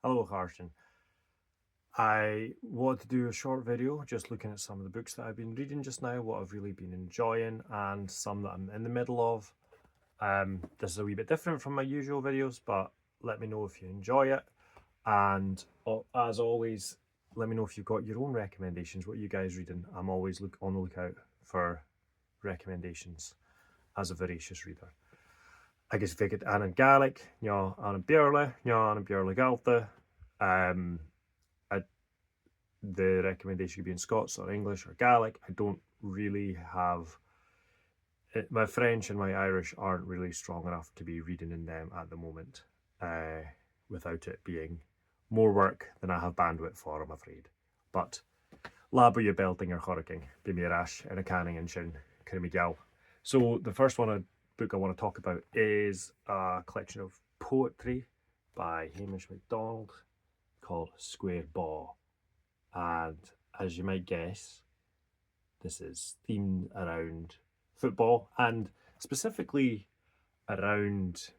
Hello, Carson. I want to do a short video just looking at some of the books that I've been reading just now, what I've really been enjoying, and some that I'm in the middle of. This is a wee bit different from my usual videos, but let me know if you enjoy it. And as always, let me know if you've got your own recommendations, what you guys reading. I'm always on the lookout for recommendations as a voracious reader. Agus bheith an Gaelic, an Bearla, an Bearla Galta. The recommendation could be in Scots or English or Gaelic. I don't really have it. My French and my Irish aren't really strong enough to be reading in them at the moment, without it being more work than I have bandwidth for, I'm afraid. But labo you belting or choricking, be me rash and a canning and shin, gal. So the first book I want to talk about is a collection of poetry by Hamish MacDonald called Square Baw. And as you might guess, this is themed around football and specifically around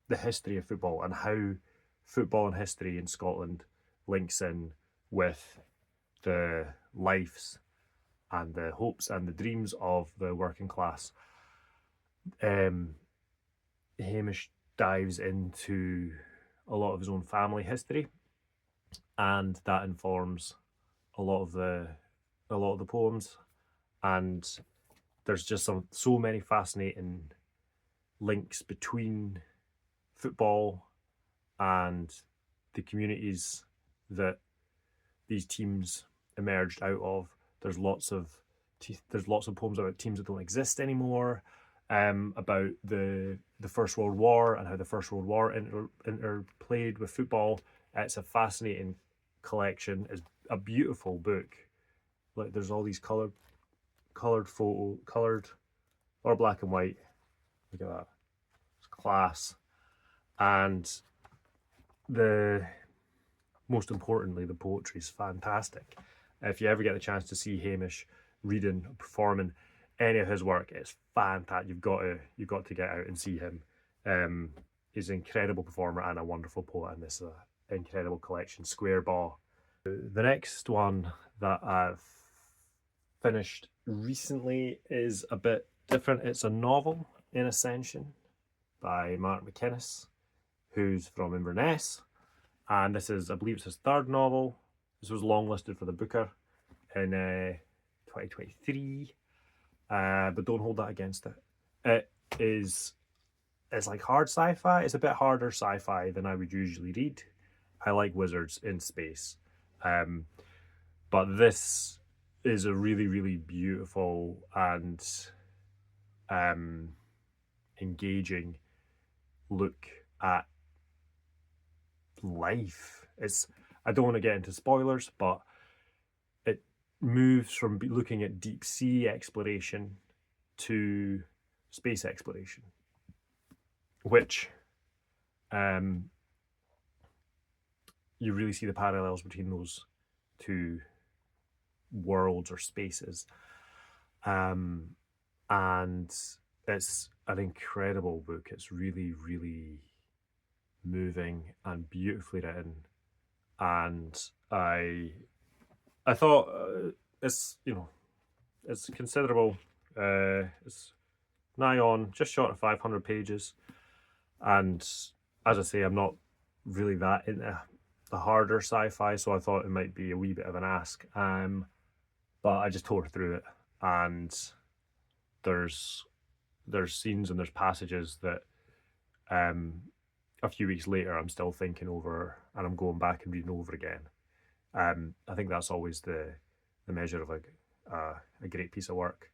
the history of football and how football and history in Scotland links in with the lives and the hopes and the dreams of the working class. Hamish dives into a lot of his own family history, and that informs a lot of the poems. And there's just so many fascinating links between football and the communities that these teams emerged out of. There's lots of poems about teams that don't exist anymore, about the First World War and how the First World War interplayed with football. It's a fascinating collection. It's a beautiful book. Like, there's all these colored or black and white. Look at that. It's class. And most importantly, the poetry is fantastic. If you ever get the chance to see Hamish reading or performing any of his work, it's fantastic. You've got to get out and see him. He's an incredible performer and a wonderful poet, and this is an incredible collection, Square Baw. The next one that I've finished recently is a bit different. It's a novel in Ascension by MacInnes, who's from Inverness, and this is, I believe it's his third novel. This was longlisted for the Booker in 2023, but don't hold that against it. It's like hard sci-fi. It's a bit harder sci-fi than I would usually read. I like wizards in space, but this is a really, really beautiful and engaging look at life. I don't want to get into spoilers, but it moves from looking at deep sea exploration to space exploration, which you really see the parallels between those two worlds or spaces. And it's an incredible book. It's really, really moving and beautifully written. And I thought it's considerable. It's nigh on, just short of 500 pages. And as I say, I'm not really that into the harder sci-fi, so I thought it might be a wee bit of an ask. But I just tore through it, and there's scenes and there's passages that a few weeks later I'm still thinking over, and I'm going back and reading over again. I think that's always the measure of a great piece of work,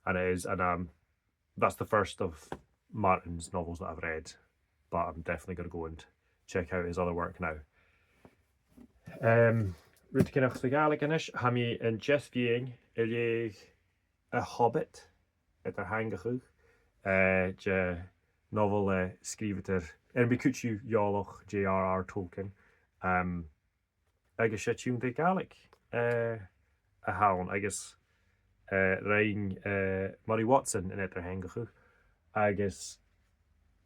and it is. And that's the first of Martin's novels that I've read, but I'm definitely going to go and check out his other work now. Rwyt the Gaelic Hami and Jeff being a Hobat at their hangachadh. Je novel skriveter en bekuchu Yoloch J.R.R. Tolkien. I guess tune the Gaelic a hound. I guess Ryan Moray Watson in at their hangachadh. I guess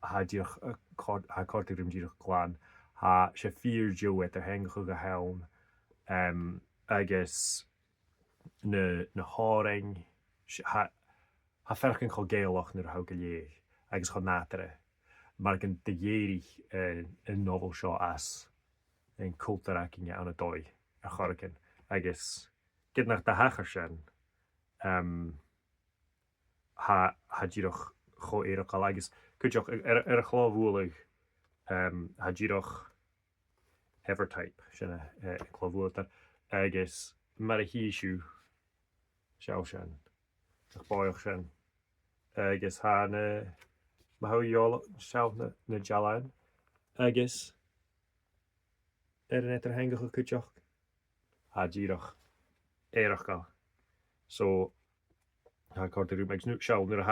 had you a cortigrim clan. ha sé fíordio with hengach go haun agus na háring ha ferchan cho géalach nar ha go léig agus cho nátere mar gan de dhéirich in novel seo as in cultaraching an a dói a chorcan agus gid nach de hachar sin ha ddíoch cho éireach agus chuideoch ar a chlábhúlaigh ha ddíoch Evertype sinna chlábhúilta agus mar a híisiú seo sin ach báoch sin agus ha na mathóála seo na dealain agus ar an étar hengacha chuideoch ha ddíoch éireach gal so ha cortarú meid snúk seo nuair a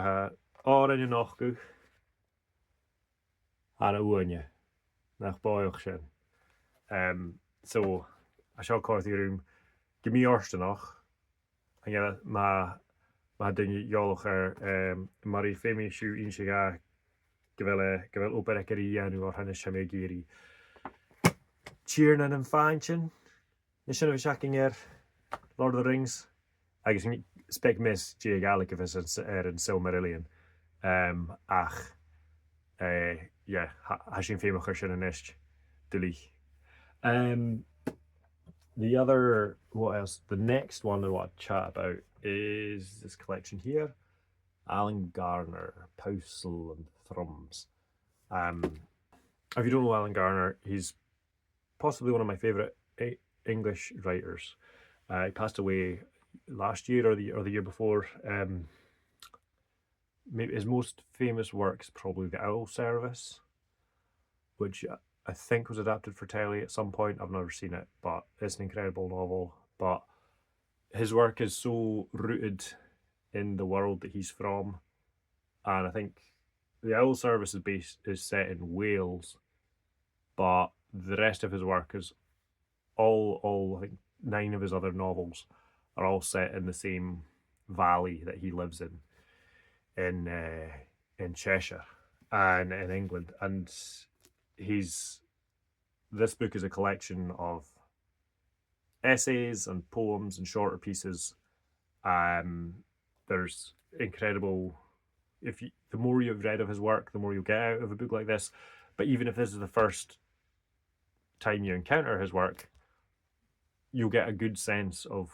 ha árainne nach go an a uaine nach báoch sin so a seo cortarúm go mí orstanach an má duine geolach ar mar í féimi siú inse ga go bhfuil operechaí anú ar hanna sem mé géirí tíirna an fáintin na sinna bh seaking ar Lord of the Rings agus spec mis J. Gaelic of us ar an Silmarillion ach ha sin féimach ar sin an ist dulí. The other, what else? The next one I want to chat about is this collection here, Alan Garner, Powsel and Thrums. If you don't know Alan Garner, he's possibly one of my favourite English writers. He passed away last year or the year before. Maybe his most famous work is probably The Owl Service, which I think was adapted for telly at some point. I've never seen it, but it's an incredible novel. But his work is so rooted in the world that he's from, and I think The Owl Service is set in Wales, but the rest of his work is all I think 9 of his other novels are all set in the same valley that he lives in Cheshire and in England. And this book is a collection of essays and poems and shorter pieces. There's incredible, the more you've read of his work, the more you'll get out of a book like this. But even if this is the first time you encounter his work, you'll get a good sense of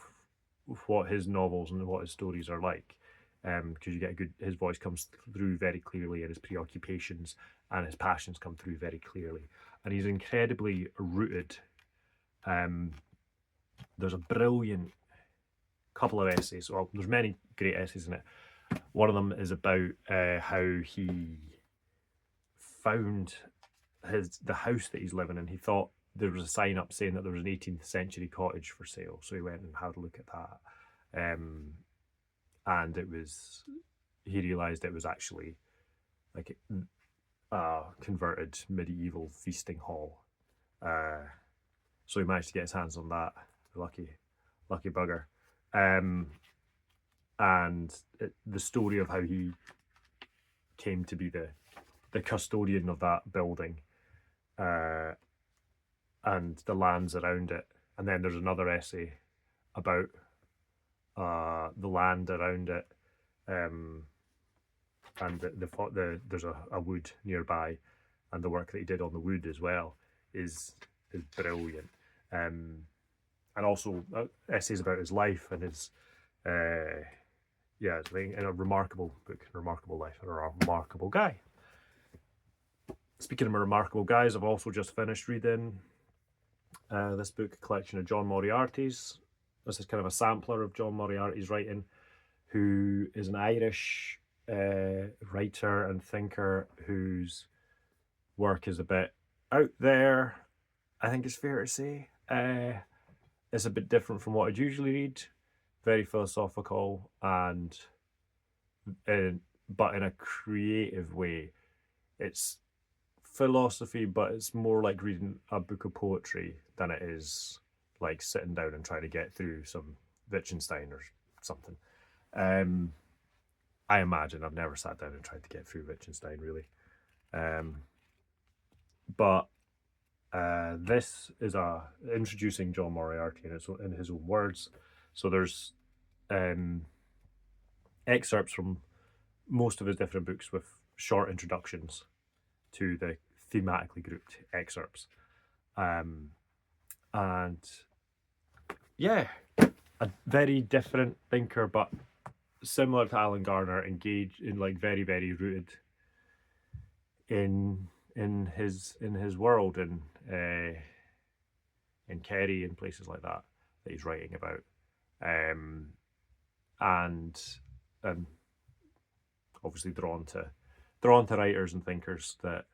what his novels and what his stories are like, because you get his voice comes through very clearly, and his preoccupations and his passions come through very clearly, and he's incredibly rooted. There's a brilliant couple of essays. Well, there's many great essays in it. One of them is about how he found the house that he's living in. He thought there was a sign up saying that there was an 18th century cottage for sale, so he went and had a look at that. And he realised it was actually like a converted medieval feasting hall. So he managed to get his hands on that. Lucky bugger. And the story of how he came to be the custodian of that building, and the lands around it. And then there's another essay about the land around it, and there's a wood nearby, and the work that he did on the wood as well is brilliant. And also essays about his life and his it's a remarkable book, remarkable life, and a remarkable guy. Speaking of remarkable guys, I've also just finished reading this book collection of John Moriarty's. This is kind of a sampler of John Moriarty's writing, who is an Irish writer and thinker whose work is a bit out there, I think it's fair to say. It's a bit different from what I'd usually read, very philosophical and but in a creative way. It's philosophy, but it's more like reading a book of poetry than it is like sitting down and trying to get through some Wittgenstein or something. I imagine I've never sat down and tried to get through Wittgenstein, really. But this is introducing John Moriarty in his own words. So there's excerpts from most of his different books with short introductions to the thematically grouped excerpts. And yeah, a very different thinker, but similar to Alan Garner, engaged in like very, very rooted in his world, and in Kerry and places like that he's writing about, and obviously drawn to writers and thinkers that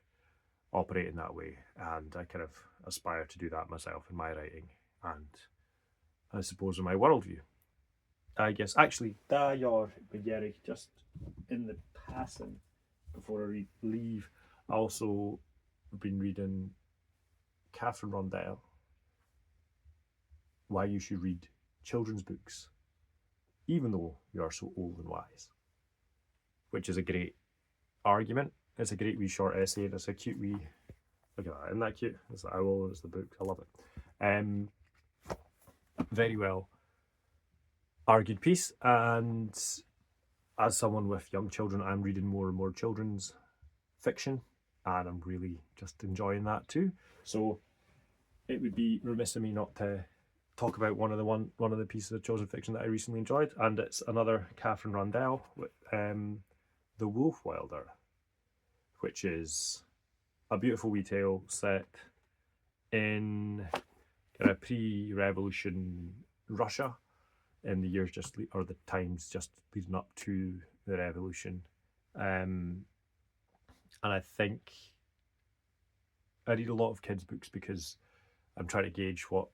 operate in that way, and I kind of aspire to do that myself in my writing, and I suppose in my worldview. I guess actually, da your begerig, just in the passing before I leave, I also have been reading Katherine Rundell, Why You Should Read Children's Books, Even Though You Are So Old and Wise, which is a great argument. It's a great wee short essay, and it's a cute wee, look at that, isn't that cute? It's the owl, it's the book, I love it. Very well argued piece, and as someone with young children, I'm reading more and more children's fiction, and I'm really just enjoying that too. So it would be remiss of me not to talk about one of the pieces of children's fiction that I recently enjoyed, and it's another Katherine Rundell, with The Wolf Wilder, which is a beautiful wee tale set in kind of pre-revolution Russia, in the years or the times just leading up to the revolution. And I think I read a lot of kids' books because I'm trying to gauge what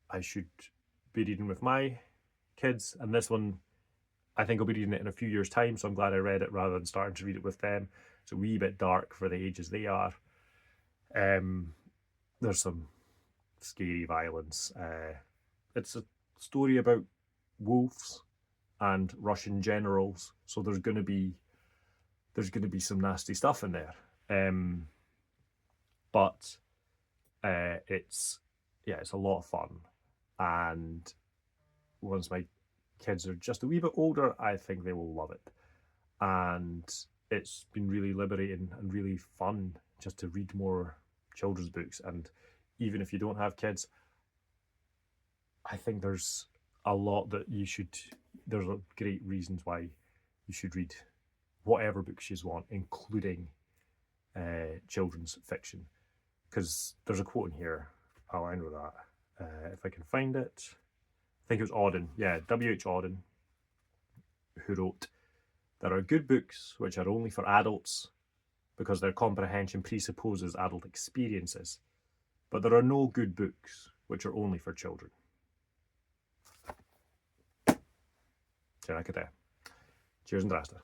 I should be reading with my kids. And this one, I think I'll be reading it in a few years' time, so I'm glad I read it rather than starting to read it with them. It's a wee bit dark for the ages they are. There's some scary violence. It's a story about wolves and Russian generals, so there's going to be some nasty stuff in there. But it's a lot of fun, and once my kids are just a wee bit older, I think they will love it. And it's been really liberating and really fun just to read more children's books. And even if you don't have kids, I think there's a lot that there's great reasons why you should read whatever books you want, including children's fiction. Because there's a quote in here, I'll end with that. If I can find it. I think it was Auden, W.H. Auden, who wrote, "There are good books which are only for adults because their comprehension presupposes adult experiences, but there are no good books which are only for children." Cheers and drasta.